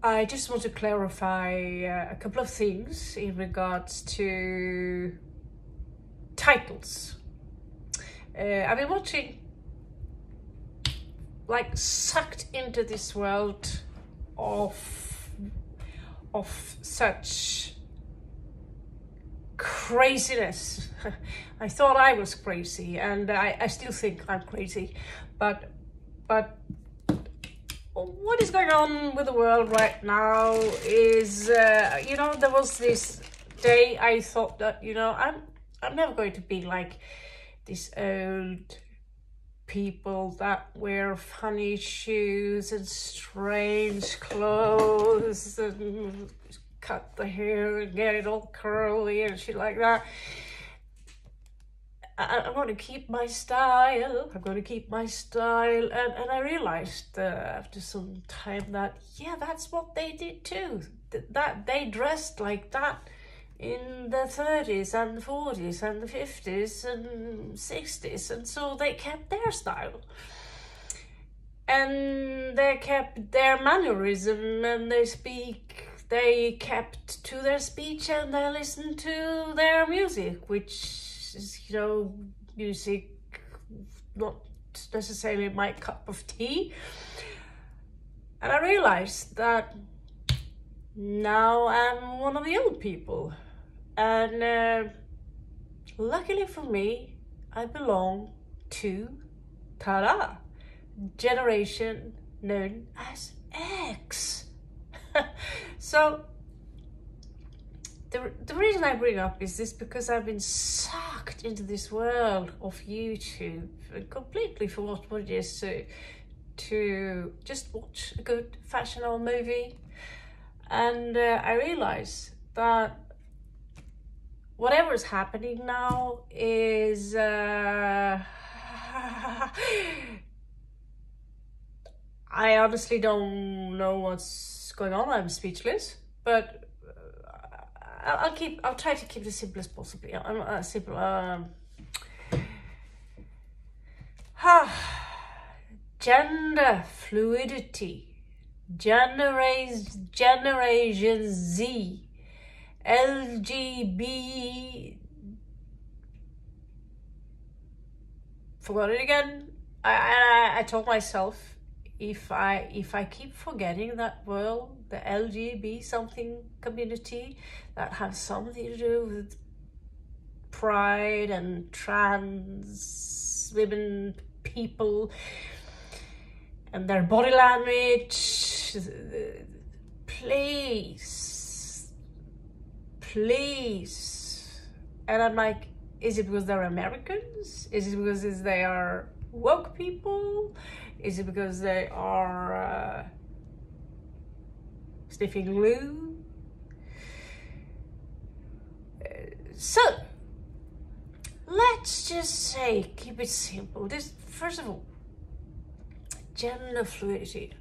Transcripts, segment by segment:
I just want to clarify a couple of things in regards to titles. I've been watching, like, sucked into this world of such craziness. I thought I was crazy, and I still think I'm crazy, but what is going on with the world right now is, there was this day I thought that, I'm never going to be like these old people that wear funny shoes and strange clothes and cut the hair and get it all curly and shit like that. I'm going to keep my style. I'm going to keep my style. And I realized after some time that, yeah, that's what they did too. That they dressed like that in the 30s and the 40s and the 50s and 60s. And so they kept their style. And they kept their mannerism, and they kept to their speech, and they listened to their music, which is, music not necessarily my cup of tea. And I realized that now I'm one of the old people, and luckily for me, I belong to tada, generation known as X. So the reason I bring up is this because I've been sucked into this world of YouTube and completely forgot what it is to just watch a good fashionable movie. And I realize that whatever is happening now is I honestly don't know what's going on. I'm speechless, but I'll try to keep it as simple as possible. Gender fluidity, Generation Z, LGB. Forgot it again. I told myself, if I keep forgetting that word, the LGB something community that has something to do with pride and trans women, people, and their body language, please. And I'm like, is it because they're Americans? Is it because they are woke people? Is it because they are sniffing glue? So let's just say, keep it simple. First of all, gender fluidity.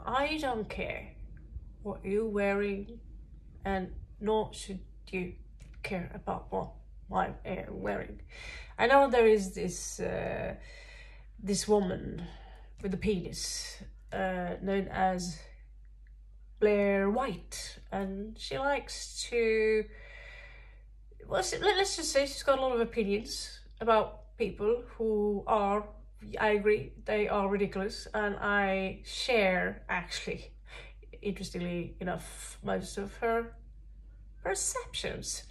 I don't care what you're wearing, and nor should you care about what I'm wearing. I know there is this woman with a penis known as Blair White, and she likes to, let's just say she's got a lot of opinions about people who are, I agree, they are ridiculous, and I share, actually, interestingly enough, most of her perceptions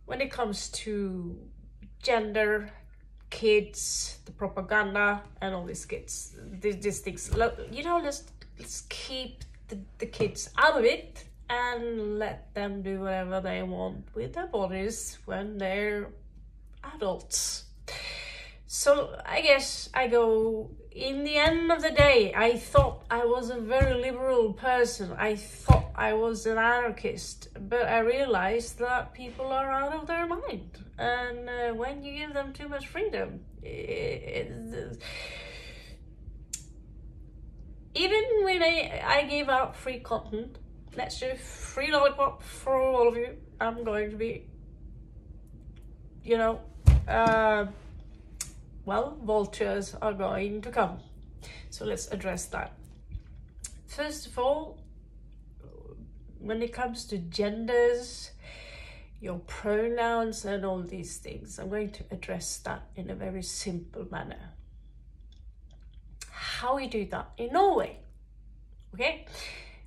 when it comes to gender, kids, the propaganda, and all these things. Let's keep the kids out of it and let them do whatever they want with their bodies when they're adults. So I guess in the end of the day, I thought I was a very liberal person. I thought I was an anarchist, but I realized that people are out of their mind. And when you give them too much freedom, even when I give out free content, let's do free lollipop for all of you, I'm going to be, vultures are going to come. So let's address that. first of all, when it comes to genders, your pronouns and all these things, I'm going to address that in a very simple manner. How we do that in Norway, okay?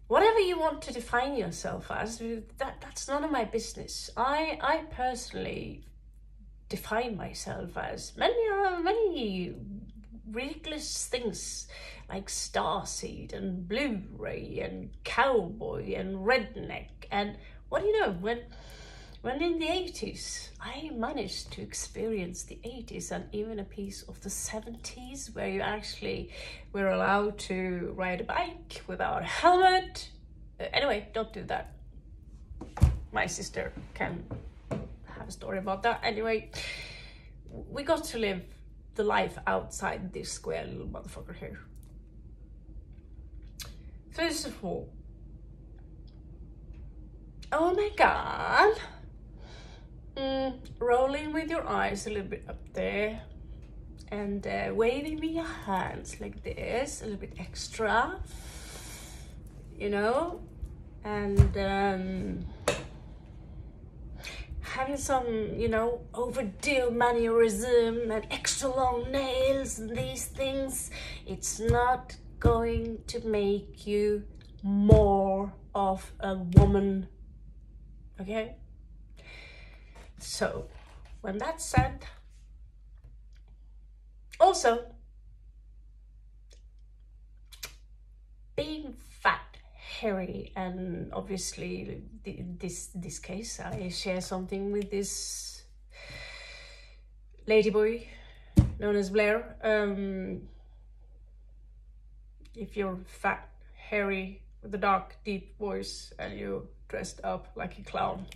Whatever you want to define yourself as, that's none of my business. I personally define myself as many ridiculous things like starseed and Blu-ray and cowboy and redneck. And what do you know, when in the 80s, I managed to experience the 80s and even a piece of the 70s where you actually were allowed to ride a bike without a helmet. Anyway, don't do that. My sister can have a story about that. Anyway, we got to live the life outside this square little motherfucker here. First of all, oh my God. Rolling with your eyes a little bit up there and waving with your hands like this, a little bit extra, you know, and having some, you know, overdue mannerism and extra long nails and these things. It's not going to make you more of a woman, okay? So, when that's said, also, being fat, hairy, and obviously this case, I share something with this ladyboy known as Blair. If you're fat, hairy, with a dark, deep voice, and you're dressed up like a clown,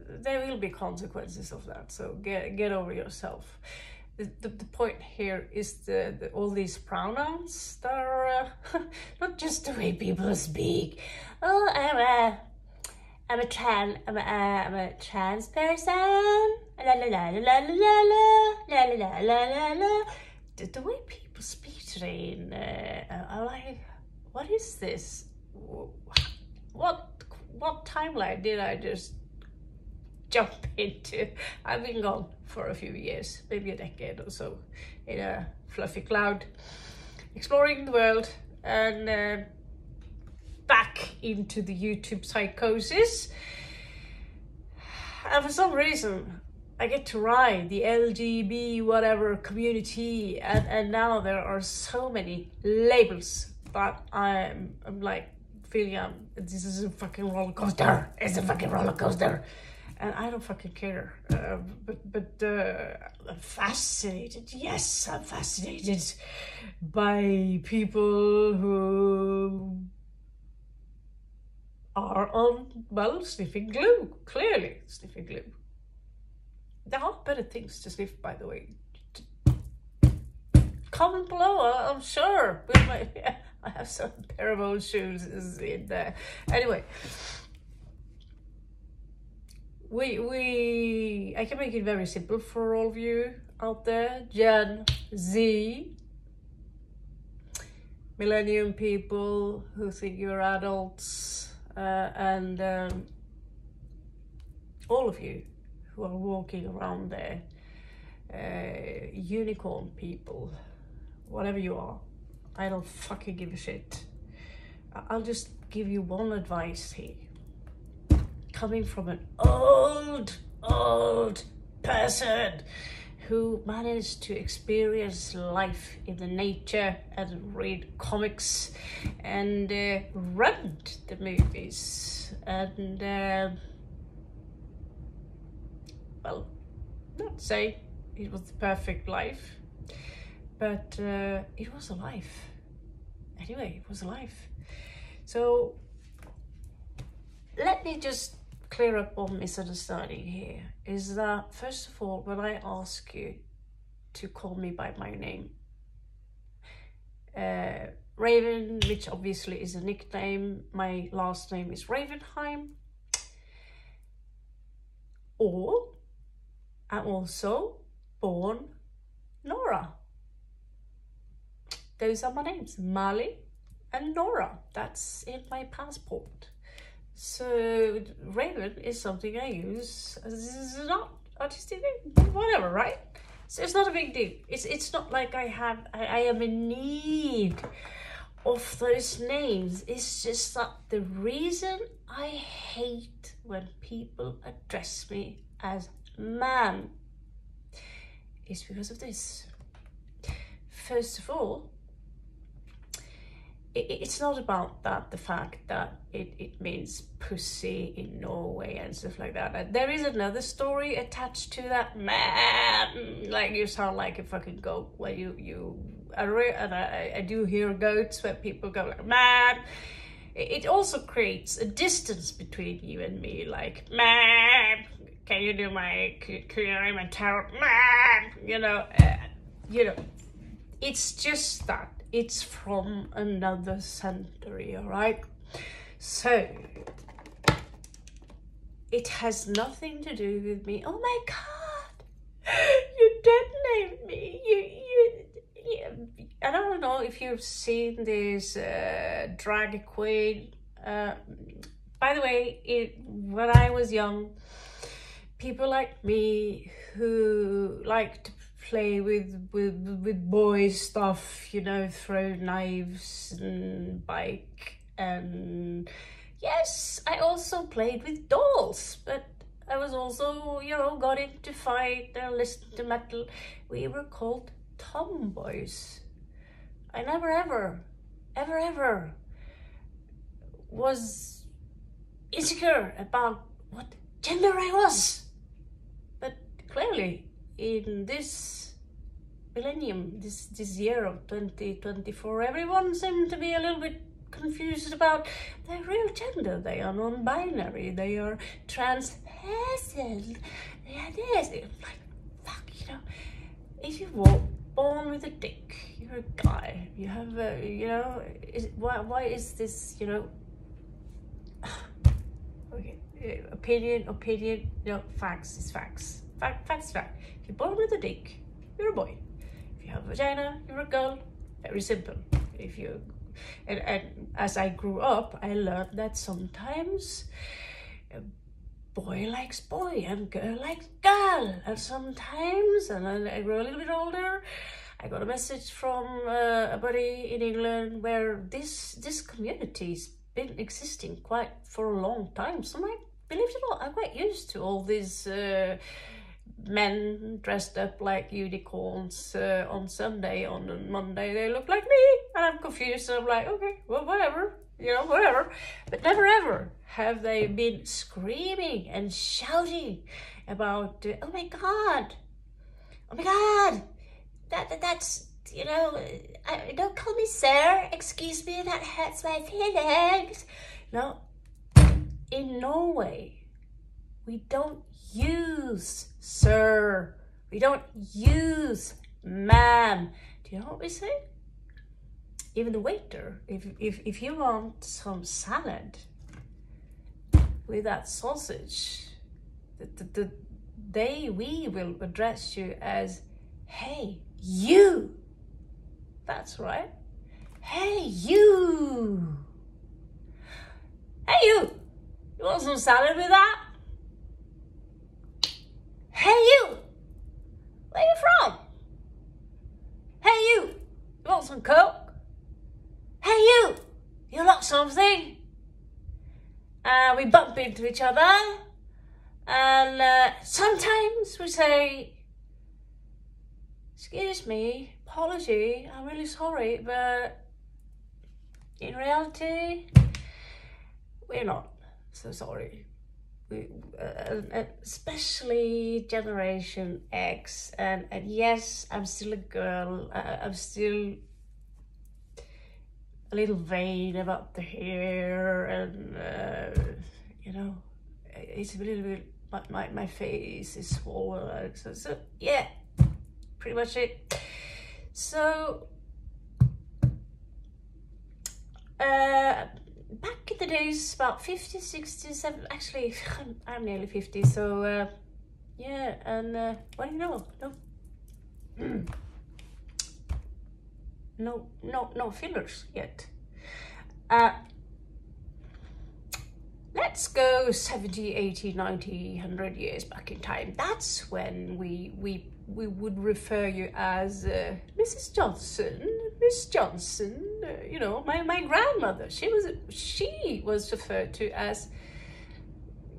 there will be consequences of that, so get over yourself. The point here is the all these pronouns that are not just the way people speak. Oh, I'm a trans person. La la la la la la la la la la la. The way people speak today, I'm like, what is this? What timeline did I just jump into? I've been gone for a few years, maybe a decade or so, in a fluffy cloud, exploring the world, and back into the YouTube psychosis. And for some reason, I get to ride the LGB whatever community, and now there are so many labels that I'm like, feeling this is a fucking roller coaster. It's a fucking roller coaster, and I don't fucking care. But I'm fascinated. Yes, I'm fascinated by people who are on, well, sniffing glue. Clearly sniffing glue. There are better things to sniff, by the way. Comment below, I'm sure. With my, I have some pair of old shoes in there. Anyway, I can make it very simple for all of you out there. Gen Z, millennium people who think you're adults, and all of you who are walking around there, unicorn people, whatever you are. I don't fucking give a shit. I'll just give you one advice here. Coming from an old person who managed to experience life in the nature and read comics and rent the movies and, well, not say it was the perfect life, but it was a life. Anyway, it was a life. So let me just clear up one misunderstanding here. Is that, first of all, when I ask you to call me by my name, Raven, which obviously is a nickname, my last name is Ravenheim, or I'm also born Nora. those are my names, Mali and Nora. That's in my passport. So Raven is something I use as not artistic name, whatever, right? So it's not a big deal. It's not like I am in need of those names. It's just that the reason I hate when people address me as ma'am is because of this. First of all, it's not about that, the fact that it means pussy in Norway and stuff like that. There is another story attached to that. Man, like you sound like a fucking goat when I do hear goats when people go like, man. It also creates a distance between you and me, like, man, can you do my tarot, man, it's just that. It's from another century, all right? So, it has nothing to do with me. Oh my God, you dead named me. I don't know if you've seen this drag queen. By the way, when I was young, people like me who liked to play with boys stuff, throw knives and bike, and yes, I also played with dolls, but I was also, got into fight and listened to metal. We were called tomboys. I never ever was insecure about what gender I was, but clearly in this millennium, this year of 2024, everyone seemed to be a little bit confused about their real gender. They are non-binary, they are trans person, they are this. Like, fuck, if you were born with a dick, you're a guy, you have why is this, okay, opinion, facts is facts. Facts. If you're born with a dick, you're a boy. If you have a vagina, you're a girl. Very simple. And as I grew up, I learned that sometimes a boy likes boy and girl likes girl. And sometimes, and I grew a little bit older, I got a message from a buddy in England where this community's been existing quite for a long time. So believe it or not, I'm quite used to all these men dressed up like unicorns on Sunday. On Monday they look like me, and I'm confused, and I'm like, okay, well, whatever, whatever. But never ever have they been screaming and shouting about, oh my god, that's, don't call me sir, excuse me, that hurts my feelings. No, in Norway, we don't use sir, we don't use ma'am. Do you know what we say? Even the waiter, if you want some salad with that sausage, we will address you as, hey, you. That's right. Hey, you. Hey, you. You want some salad with that? Hey, you. Where you from? Hey, you. You want some Coke? Hey, you. You want something? We bump into each other. And sometimes we say, excuse me, apology, I'm really sorry, but in reality, we're not so sorry. We, especially Generation X, and yes, I'm still a girl, I'm still a little vain about the hair, and it's a little bit, my face is swollen, so yeah, pretty much it. So back in the days, about 50, 60, 70, actually I'm nearly 50, so yeah, and what do you know? No. no fillers yet. Let's go 70, 80, 90, 100 years back in time. That's when we would refer you as Mrs. Johnson, Miss Johnson. You know, my grandmother, she was referred to as,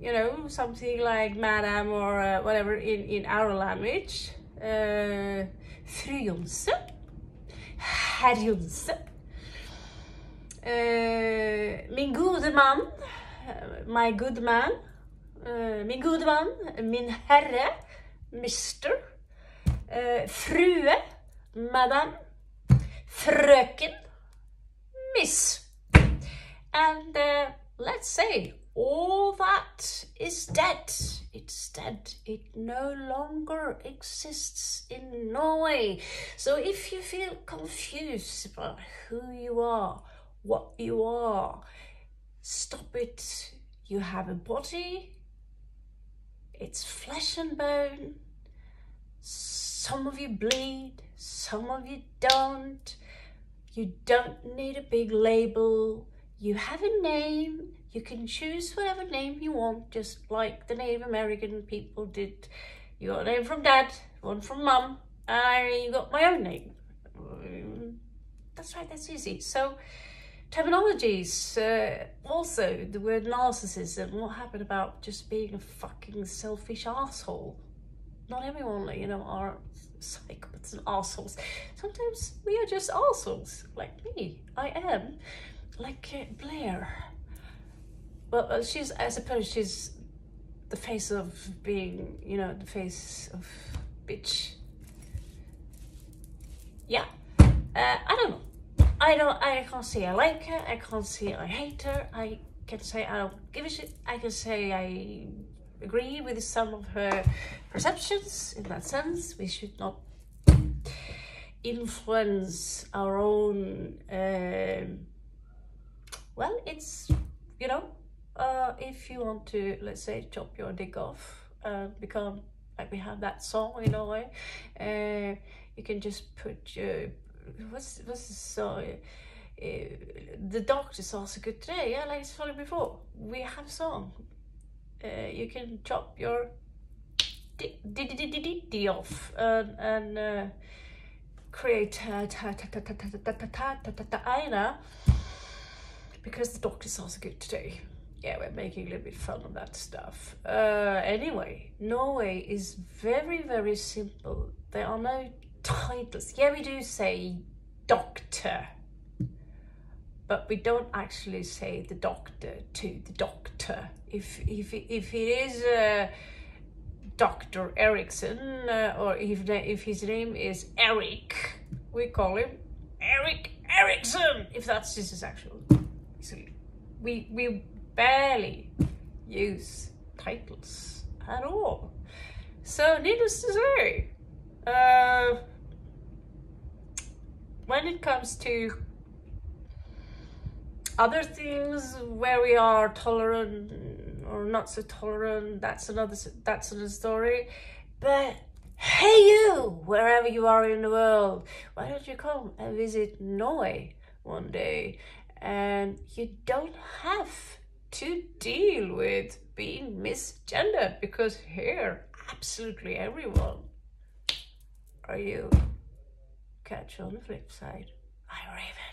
you know, something like Madam or whatever in our language. Fru Johnsen, Herr Johnsen, min gode man, my good man, min gode man, min herre, Mr, frue, madam, fröken, miss. And let's say all that is dead. It's dead. It no longer exists in Norway. So if you feel confused about who you are, what you are, stop it. You have a body. It's flesh and bone. Some of you bleed, some of you don't. You don't need a big label. You have a name. You can choose whatever name you want, just like the Native American people did. You got a name from Dad, one from Mum, and you got my own name. That's right, that's easy. So, terminologies, also the word narcissism, what happened about just being a fucking selfish asshole? Not everyone, you know, are psychopaths and assholes. Sometimes we are just assholes, like me. I am, like Blair. Well, I suppose she's the face of being, you know, the face of bitch. Yeah, I don't know. I can't say I like her. I can't say I hate her. I can say I don't give a shit. I can say I agree with some of her perceptions. In that sense, we should not influence our own. Well, it's, you know. If you want to, let's say, chop your dick off, become, like we have that song in Norway, you can just put your, what's the song? The doctor's also good today, yeah, like it's funny before. We have a song. You can chop your dick off and create Aina, because the doctor's also good today. Yeah, we're making a little bit fun of that stuff. Anyway, Norway is very, very simple. There are no titles. Yeah, we do say doctor, but we don't actually say the doctor to the doctor. If it is Dr. Eriksson, or if his name is Eric, we call him Eric Eriksson, if that's his actual. So we barely use titles at all. So needless to say, when it comes to other things where we are tolerant or not so tolerant, that's another story. But hey you, wherever you are in the world, why don't you come and visit Norway one day? And you don't have to deal with being misgendered, because here, absolutely everyone are you. Catch you on the flip side. I'm Raven.